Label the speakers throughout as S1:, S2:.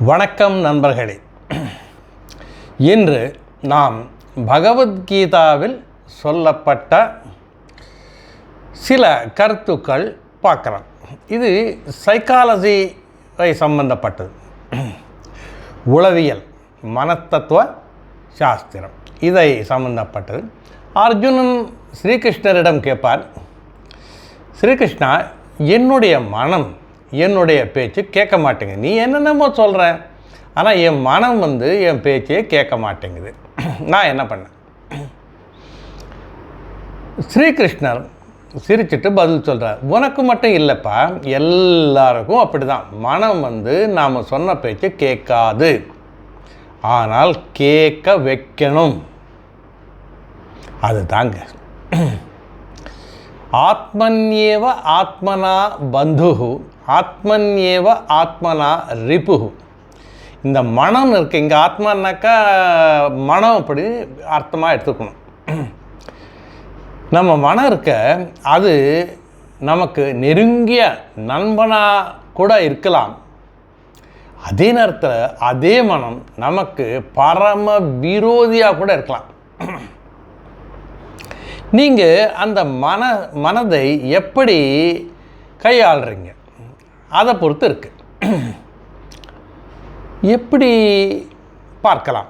S1: வணக்கம் நண்பர்களே. இன்று நாம் பகவத்கீதாவில் சொல்லப்பட்ட சில கருத்துக்கள் பார்க்கலாம். இது சைக்காலஜியை சம்பந்தப்பட்டது, உளவியல், மனத்தத்துவ சாஸ்திரம் இதை சம்பந்தப்பட்டது. அர்ஜுனன் ஸ்ரீகிருஷ்ணரிடம் கேட்பார், ஸ்ரீகிருஷ்ணா, என்னுடைய மனம் என்னுடைய பேச்சு கேட்க மாட்டேங்குது. நீ என்னென்னமோ சொல்கிற, ஆனால் என் மனம் என் பேச்சையே கேட்க மாட்டேங்குது. நான் என்ன பண்ணேன்? ஸ்ரீகிருஷ்ணர் சிரிச்சிட்டு பதில் சொல்கிறார், உனக்கு மட்டும் இல்லைப்பா, எல்லாருக்கும் அப்படி தான். மனம் நாம் சொன்ன பேச்சு கேட்காது, ஆனால் கேட்க வைக்கணும். அது தாங்க. ஆத்மன்யேவ ஆத்மனா பந்துஹு ஆத்மன்யேவ ஆத்மனா ரிபுஹு. இந்த மனம் இருக்குது, இங்கே ஆத்மானாக்கா மனம் அப்படி அர்த்தமாக எடுத்துக்கணும். நம்ம மனம் இருக்க, அது நமக்கு நெருங்கிய நண்பனாக கூட இருக்கலாம். அதே நேரத்தில் அதே மனம் நமக்கு பரம விரோதியாக கூட இருக்கலாம். நீங்கள் அந்த மனதை எப்படி கையாளுறீங்க அதை பொறுத்து இருக்கு. எப்படி பார்க்கலாம்?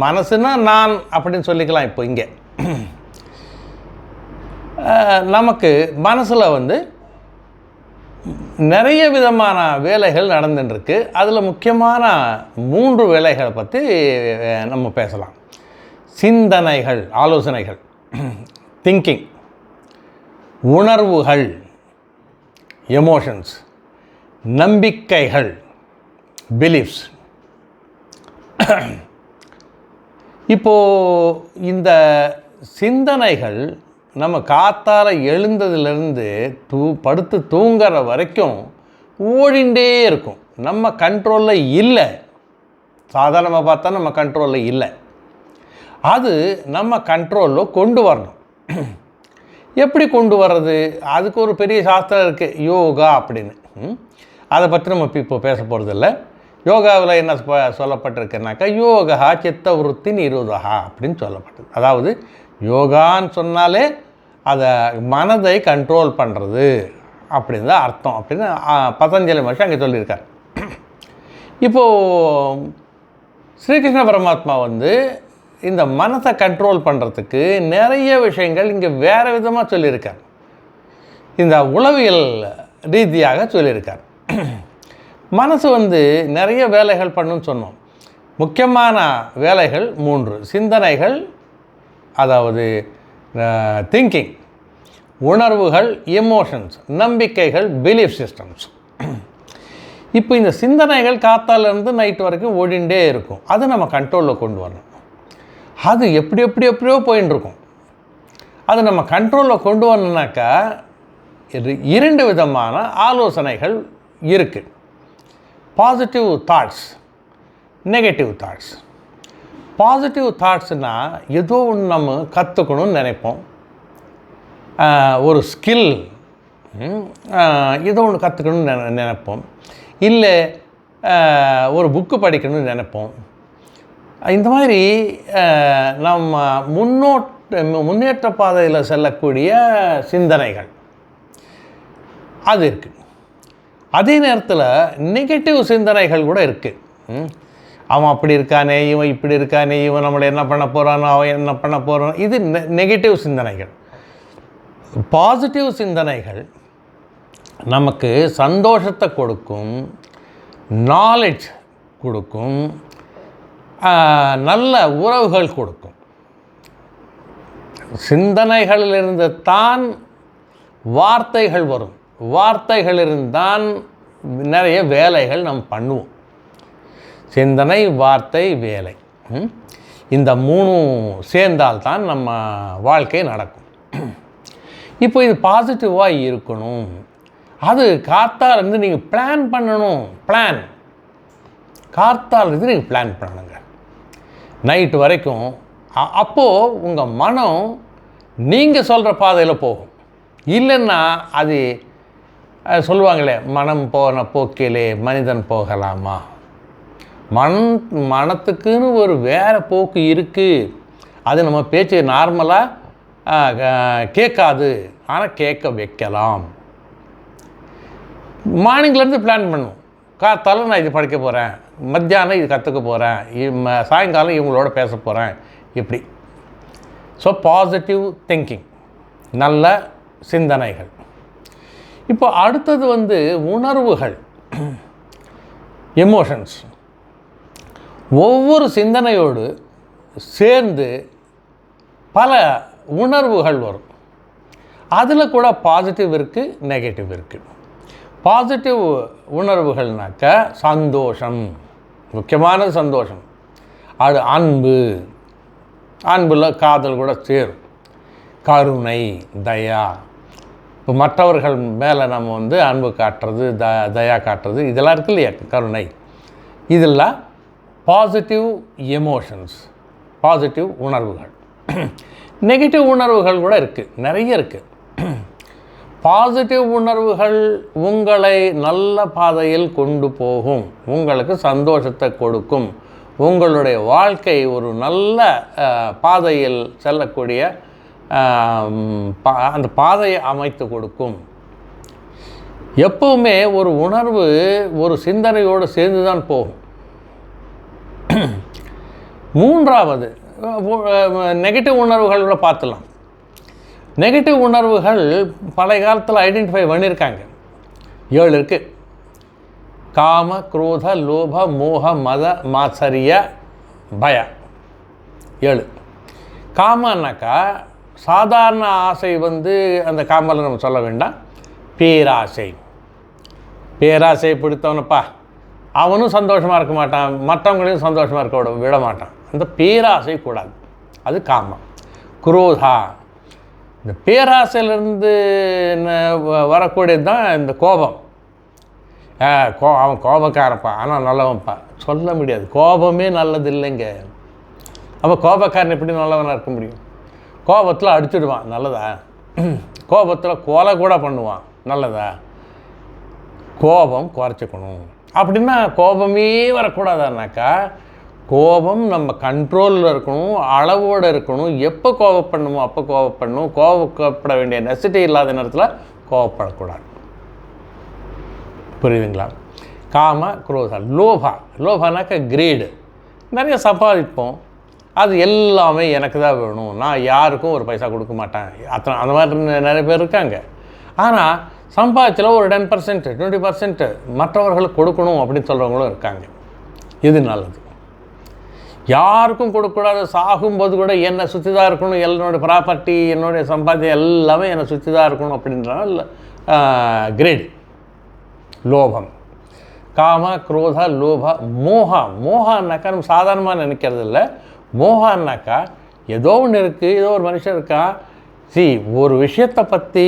S1: மனசுன்னா நான் அப்படின்னு சொல்லிக்கலாம். இப்போ இங்கே நமக்கு மனசில் நிறைய விதமான வேலைகள் நடந்துட்டுருக்கு. அதில் முக்கியமான 3 வேலைகளை பற்றி நம்ம பேசலாம். சிந்தனைகள், ஆலோசனைகள், திங்கிங், உணர்வுகள், எமோஷன்ஸ், நம்பிக்கைகள், பிலீஃப்ஸ். இப்போது இந்த சிந்தனைகள் நம்ம காத்தால் எழுந்ததுலேருந்து படுத்து தூங்குற வரைக்கும் ஓடிண்டே இருக்கும். நம்ம கண்ட்ரோலில் இல்லை. சாதாரணமாக பார்த்தா நம்ம கண்ட்ரோலில் இல்லை. அது நம்ம கண்ட்ரோலில் கொண்டு வரணும். எப்படி கொண்டு வர்றது? அதுக்கு ஒரு பெரிய சாஸ்திரம் இருக்குது, யோகா அப்படின்னு. அதை பற்றி நம்ம இப்போ பேச போகிறது இல்லை. யோகாவில் என்ன சொல்லப்பட்டிருக்குனாக்கா, யோகா சித்த விருத்தி நிரோதா அப்படின்னு சொல்லப்பட்டது. அதாவது யோகான்னு சொன்னாலே அதை மனதை கண்ட்ரோல் பண்ணுறது அப்படின்னு தான் அர்த்தம் அப்படின்னு பதஞ்சலி மகர்ஷி அங்கே சொல்லியிருக்கார். இப்போது ஸ்ரீகிருஷ்ண பரமாத்மா இந்த மனத்தை கண்ட்ரோல் பண்ணுறதுக்கு நிறைய விஷயங்கள் இங்கே வேறு விதமாக சொல்லியிருக்கார். இந்த உளவியல் ரீதியாக சொல்லியிருக்கார். மனசு நிறைய வேலைகள் பண்ணுன்னு சொன்னோம். முக்கியமான வேலைகள் 3: சிந்தனைகள், அதாவது திங்கிங், உணர்வுகள், எமோஷன்ஸ், நம்பிக்கைகள், பிலீஃப் சிஸ்டம்ஸ். இப்போ இந்த சிந்தனைகள் காத்தாலேருந்து நைட்டு வரைக்கும் ஓடிண்டே இருக்கும். அது நம்ம கண்ட்ரோலில் கொண்டு வரணும். அது எப்படியோ போயின்னு இருக்கும். அது நம்ம கண்ட்ரோலில் கொண்டு வரணுனாக்கா 2 விதமான ஆலோசனைகள் இருக்குது. Positive thoughts, negative thoughts. Positive தாட்ஸ்னால் ஏதோ ஒன்று நம்ம கற்றுக்கணும்னு நினைப்போம். ஒரு ஸ்கில், ஏதோ ஒன்று கற்றுக்கணும்னு நினைப்போம். இல்லை ஒரு புக்கு படிக்கணும்னு நினைப்போம். இந்த மாதிரி நம்ம முன்னேற்ற பாதையில் செல்லக்கூடிய சிந்தனைகள் அது இருக்குது. அதே நேரத்தில் நெகட்டிவ் சிந்தனைகள் கூட இருக்குது. அவன் அப்படி இருக்கானே, இவன் இப்படி இருக்கானே, இவன் நம்மளை என்ன பண்ண போகிறானோ, அவன் என்ன பண்ண போகிறானோ, இது நெகட்டிவ் சிந்தனைகள். பாசிட்டிவ் சிந்தனைகள் நமக்கு சந்தோஷத்தை கொடுக்கும், நாலேஜ் கொடுக்கும், நல்ல உறவுகள் கொடுக்கும். சிந்தனைகளிலிருந்து தான் வார்த்தைகள் வரும். வார்த்தைகளிலிருந்து தான் நிறைய வேலைகள் நம்ம பண்ணுவோம். சிந்தனை, வார்த்தை, வேலை, இந்த 3 சேர்ந்தால்தான் நம்ம வாழ்க்கை நடக்கும். இப்போ இது பாசிட்டிவாக இருக்கணும். அது காத்தாலேருந்து நீங்கள் பிளான் பண்ணணும். காத்தாலேருந்து நீங்கள் பிளான் பண்ணணுங்க நைட்டு வரைக்கும். அப்போது உங்கள் மனம் நீங்கள் சொல்கிற பாதையில் போகும். இல்லைன்னா அது சொல்லுவாங்களே, மனம் போன போக்கிலே மனிதன் போகலாமா? மனத்துக்குன்னு ஒரு வேறு போக்கு இருக்குது. அது நம்ம பேச்சு நார்மலாக கேட்காது, ஆனால் கேட்க வைக்கலாம். மார்னிங்லேருந்து பிளான் பண்ணும். காத்தாலும் நான் இது படிக்க போகிறேன், மத்தியானம் இது கற்றுக்க போகிறேன், சாயங்காலம் இவங்களோட பேச போகிறேன், இப்படி. ஸோ பாசிட்டிவ் திங்கிங், நல்ல சிந்தனைகள். இப்போ அடுத்தது உணர்வுகள், எமோஷன்ஸ். ஒவ்வொரு சிந்தனையோடு சேர்ந்து பல உணர்வுகள் வரும். அதில் கூட பாசிட்டிவ் இருக்குது, நெகட்டிவ் இருக்குது. பாசிட்டிவ் உணர்வுகள்னாக்க சந்தோஷம், முக்கியமானது சந்தோஷம். அது அன்பு, அன்பில் காதல் கூட சேரும். கருணை, தயா. இப்போ மற்றவர்கள் மேலே நம்ம அன்பு காட்டுறது, தயா காட்டுறது, இதெல்லாம் இருக்கு இல்லையா, கருணை. இதெல்லாம் பாசிட்டிவ் எமோஷன்ஸ், பாசிட்டிவ் உணர்வுகள். நெகட்டிவ் உணர்வுகள் கூட இருக்குது, நிறைய இருக்குது. பாசிட்டிவ் உணர்வுகள் உங்களை நல்ல பாதையில் கொண்டு போகும், உங்களுக்கு சந்தோஷத்தை கொடுக்கும், உங்களுடைய வாழ்க்கை ஒரு நல்ல பாதையில் செல்லக்கூடிய அந்த பாதையை அமைத்து கொடுக்கும். எப்பவுமே ஒரு உணர்வு ஒரு சிந்தனையோடு சேர்ந்து தான் போகும். மூன்றாவது நெகட்டிவ் உணர்வுகள் கூட பார்த்துலாம். நெகட்டிவ் உணர்வுகள் பழைய காலத்தில் ஐடென்டிஃபை பண்ணியிருக்காங்க. 7 இருக்குது. காம, குரோத, லோப, மோக, மத, மாத்சரிய, பய. 7. காமன்னாக்கா சாதாரண ஆசை அந்த காமலை நம்ம சொல்ல வேண்டாம், பேராசை. பேராசை பிடித்தவனப்பா, அவனும் சந்தோஷமாக இருக்க மாட்டான், மற்றவங்களையும் சந்தோஷமாக இருக்க விட மாட்டான். அந்த பேராசை கூடாது, அது காமம். குரோதா, இந்த பேராசையிலேருந்து வரக்கூடியது தான் இந்த கோபம். அவன் கோபக்காரப்பா, ஆனால் நல்லவன்ப்பா சொல்ல முடியாது. கோபமே நல்லது இல்லைங்க. அப்போ கோபக்காரன் எப்படி நல்லவனாக இருக்க முடியும்? கோபத்தில் அடிச்சுடுவான், நல்லதா? கோபத்தில் கொலை கூட பண்ணுவான், நல்லதா? கோபம் குறைச்சிக்கணும். அப்படின்னா கோபமே வரக்கூடாதானாக்கா, கோபம் நம்ம கண்ட்ரோலில் இருக்கணும், அளவோடு இருக்கணும். எப்போ கோபப்படணுமோ அப்போ கோபப்படணும். கோபப்பட வேண்டிய நெசிட்டி இல்லாத நேரத்தில் கோபப்படக்கூடாது. புரியுதுங்களா? காம, குரோதா, லோபா. லோபானாக்கா கிரீடு. நிறைய சம்பாதிப்போம், அது எல்லாமே எனக்கு தான் வேணும், நான் யாருக்கும் ஒரு பைசா கொடுக்க மாட்டேன். அந்த மாதிரி நிறைய பேர் இருக்காங்க. ஆனால் சம்பாதிச்சில் ஒரு 10%, 20% மற்றவர்களுக்கு கொடுக்கணும் அப்படின்னு சொல்கிறவங்களும் இருக்காங்க. இது நல்லது. யாருக்கும் கொடுக்கக்கூடாது. சாகும்போது கூட என்னை சுற்றி தான் இருக்கணும், என்னோடய ப்ராப்பர்ட்டி, என்னுடைய சம்பாத்தியம் எல்லாமே என்னை சுற்றி தான் இருக்கணும் அப்படின்றனால கிரேட். லோபம். காம, குரோத, லோப, மோகா. மோகான்னாக்கா நம்ம சாதாரணமாக நினைக்கிறது இல்லை. மோகான்னாக்கா ஏதோ ஒன்று இருக்குது, ஏதோ ஒரு மனுஷன் இருக்கான். ஒரு விஷயத்தை பற்றி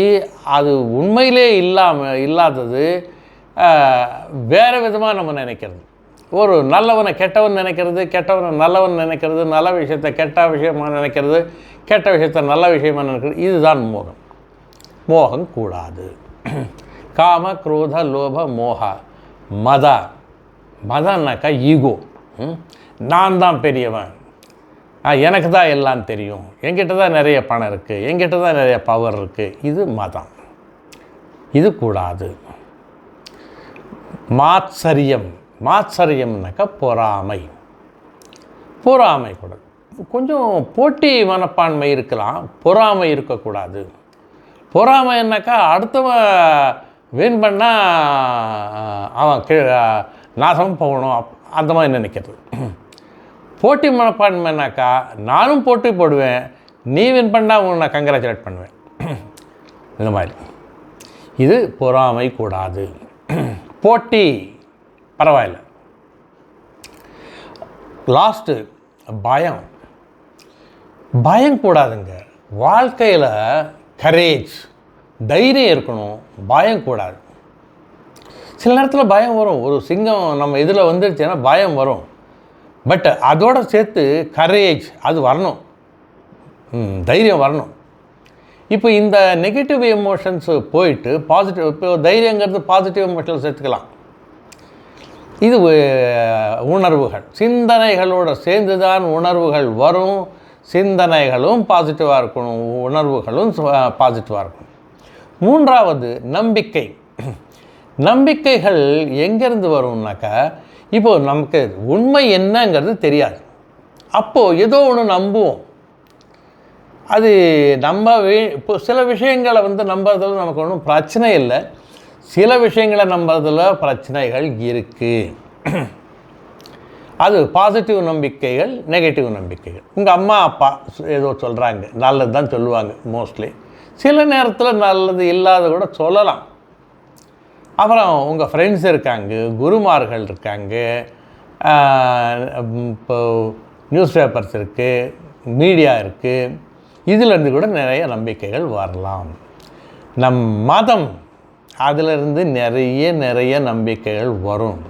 S1: அது உண்மையிலே இல்லாதது வேறு விதமாக நம்ம நினைக்கிறது. ஒரு நல்லவனை கெட்டவன் நினைக்கிறது, கெட்டவனை நல்லவன் நினைக்கிறது, நல்ல விஷயத்தை கெட்ட விஷயமாக நினைக்கிறது, கெட்ட விஷயத்தை நல்ல விஷயமாக நினைக்கிறது. இதுதான் மோகம். மோகம் கூடாது. காம, குரோத, லோப, மோகா. மத. மதன்னாக்கா ஈகோ. நான் தான் பெரியவன், எனக்கு தான் எல்லாம் தெரியும், என்கிட்ட தான் நிறைய பணம் இருக்குது, என்கிட்ட தான் நிறைய பவர் இருக்குது. இது மதம். இது கூடாது. மாத்சரியம். மாத்சரியம்னாக்கா பொறாமை. பொறாமை கூடாது. கொஞ்சம் போட்டி மனப்பான்மை இருக்கலாம், பொறாமை இருக்கக்கூடாது. பொறாமைன்னாக்கா அடுத்தவன் வின் பண்ணால் அவன் நாசம் போகணும், அந்த மாதிரி நினைக்கிறது. போட்டி மனப்பான்மைனாக்கா நானும் போட்டி போடுவேன், நீ வின் பண்ணால் உங்களை நான் கங்க்ராச்சுலேட் பண்ணுவேன், இந்த மாதிரி. இது பொறாமை கூடாது. போட்டி பரவாயில்ல. லாஸ்ட்டு பயம். பயம் கூடாதுங்க. வாழ்க்கையில் கரேஜ், தைரியம் இருக்கணும், பயம் கூடாது. சில நேரத்தில் பயம் வரும். ஒரு சிங்கம் நம்ம இதில் வந்துடுச்சுன்னா பயம் வரும். பட் அதோடு சேர்த்து கரேஜ் அது வரணும், தைரியம் வரணும். இப்போ இந்த நெகட்டிவ் எமோஷன்ஸு போயிட்டு பாசிட்டிவ், இப்போ தைரியங்கிறது பாசிட்டிவ் எமோஷன்ஸ் எடுத்துக்கலாம். இது உணர்வுகள், சிந்தனைகளோடு சேர்ந்து தான் உணர்வுகள் வரும். சிந்தனைகளும் பாசிட்டிவாக இருக்கணும், உணர்வுகளும் பாசிட்டிவாக இருக்கணும். மூன்றாவது நம்பிக்கை. நம்பிக்கைகள் எங்கேருந்து வரும்னாக்கா, இப்போது நமக்கு உண்மை என்னங்கிறது தெரியாது, அப்போது ஏதோ ஒன்று நம்புவோம். அது நம்ம இப்போ சில விஷயங்களை நம்புறதுல நமக்கு ஒன்றும் பிரச்சனை இல்லை, சில விஷயங்களை நம்புறதுல பிரச்சனைகள் இருக்குது. அது பாசிட்டிவ் நம்பிக்கைகள், நெகட்டிவ் நம்பிக்கைகள். உங்கள் அம்மா அப்பா ஏதோ சொல்கிறாங்க, நல்லது தான் சொல்லுவாங்க மோஸ்ட்லி. சில நேரத்தில் நல்லது இல்லாத கூட சொல்லலாம். அப்புறம் உங்கள் ஃப்ரெண்ட்ஸ் இருக்காங்க, குருமார்கள் இருக்காங்க, இப்போ நியூஸ் பேப்பர்ஸ் இருக்குது, மீடியா இருக்குது, இதிலேருந்து கூட நிறைய நம்பிக்கைகள் வரலாம். நம் மதம், அதிலிருந்து நிறைய நம்பிக்கைகள் வரும்.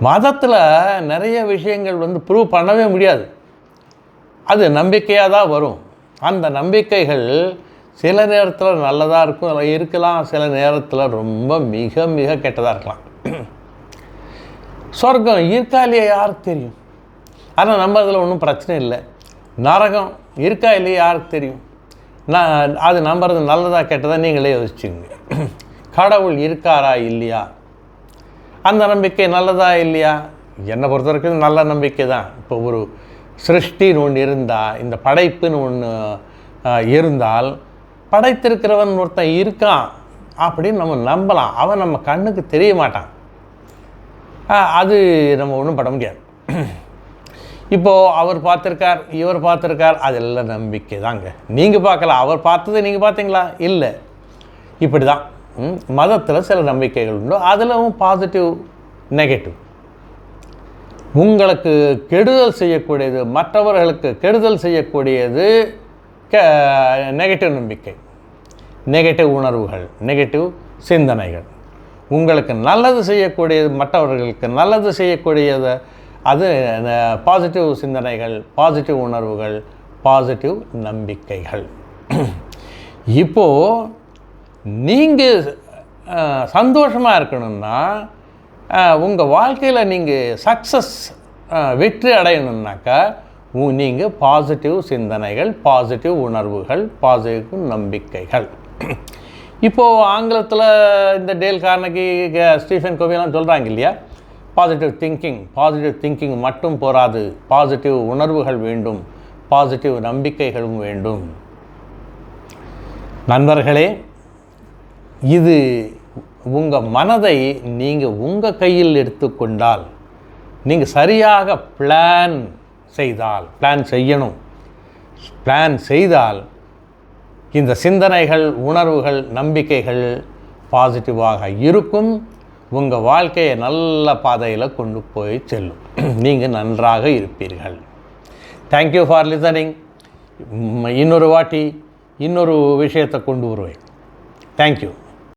S1: மதத்தில் நிறைய விஷயங்கள் ப்ரூவ் பண்ணவே முடியாது, அது நம்பிக்கையாக தான் வரும். அந்த நம்பிக்கைகள் சில நேரத்தில் நல்லதாக இருக்கலாம், சில நேரத்தில் ரொம்ப மிக மிக கெட்டதாக இருக்கலாம். சொர்க்கம் இருக்கா இல்லையா யாருக்கு தெரியும், ஆனால் நம்ம அதில் ஒன்றும் பிரச்சனை இல்லை. நரகம் இருக்கா இல்லையா யாருக்கு தெரியும், அது நம்புறது நல்லதா கெட்டதாக நீங்களே யோசிச்சுங்க. கடவுள் இருக்காரா இல்லையா, அந்த நம்பிக்கை நல்லதா இல்லையா? என்னை பொறுத்த வரைக்கும் நல்ல நம்பிக்கை தான். இப்போ ஒரு சிருஷ்டின்னு ஒன்று இருந்தால், இந்த படைப்புன்னு ஒன்று இருந்தால், படைத்திருக்கிறவன் ஒருத்தன் இருக்கான் அப்படின்னு நம்ம நம்பலாம். அவன் நம்ம கண்ணுக்கு தெரிய மாட்டான், அது நம்ம ஒன்றும் பட முடியாது. இப்போது அவர் பார்த்துருக்கார், இவர் பார்த்துருக்கார், அதெல்லாம் நம்பிக்கை தாங்க. நீங்கள் பார்க்கலாம், அவர் பார்த்ததை நீங்கள் பார்த்தீங்களா? இல்லை. இப்படி தான் மதத்தில் சில நம்பிக்கைகள் உண்டு, அதிலும் பாசிட்டிவ், நெகட்டிவ். உங்களுக்கு கெடுதல் செய்யக்கூடியது, மற்றவர்களுக்கு கெடுதல் செய்யக்கூடியது நெகட்டிவ் நம்பிக்கை, நெகட்டிவ் உணர்வுகள், நெகட்டிவ் சிந்தனைகள். உங்களுக்கு நல்லது செய்யக்கூடியது, மற்றவர்களுக்கு நல்லது செய்யக்கூடியது, அது பாசிட்டிவ் சிந்தனைகள், பாசிட்டிவ் உணர்வுகள், பாசிட்டிவ் நம்பிக்கைகள். இப்போது நீங்கள் சந்தோஷமாக இருக்கணும்னா, உங்கள் வாழ்க்கையில் நீங்கள் சக்ஸஸ், வெற்றி அடையணுன்னாக்கா, நீங்கள் பாசிட்டிவ் சிந்தனைகள், பாசிட்டிவ் உணர்வுகள், பாசிட்டிவ் நம்பிக்கைகள். இப்போது ஆங்கிலத்தில் இந்த டேல் கார்னகி, ஸ்டீஃபன் கோவிலாம் சொல்கிறாங்க இல்லையா, பாசிட்டிவ் திங்கிங் மட்டும் போராது, பாசிட்டிவ் உணர்வுகள் வேண்டும், பாசிட்டிவ் நம்பிக்கைகளும் வேண்டும். நண்பர்களே, இது உங்கள் மனதை நீங்கள் உங்கள் கையில் எடுத்துக்கொண்டால், நீங்கள் சரியாக பிளான் செய்தால் இந்த சிந்தனைகள், உணர்வுகள், நம்பிக்கைகள் பாசிட்டிவாக இருக்கும். உங்கள் வாழ்க்கையை நல்ல பாதையில் கொண்டு போய் செல்லும். நீங்கள் நன்றாக இருப்பீர்கள். Thank you for listening. இன்னொரு வாட்டி இன்னொரு விஷயத்தை கொண்டு வருவேன். தேங்க்யூ.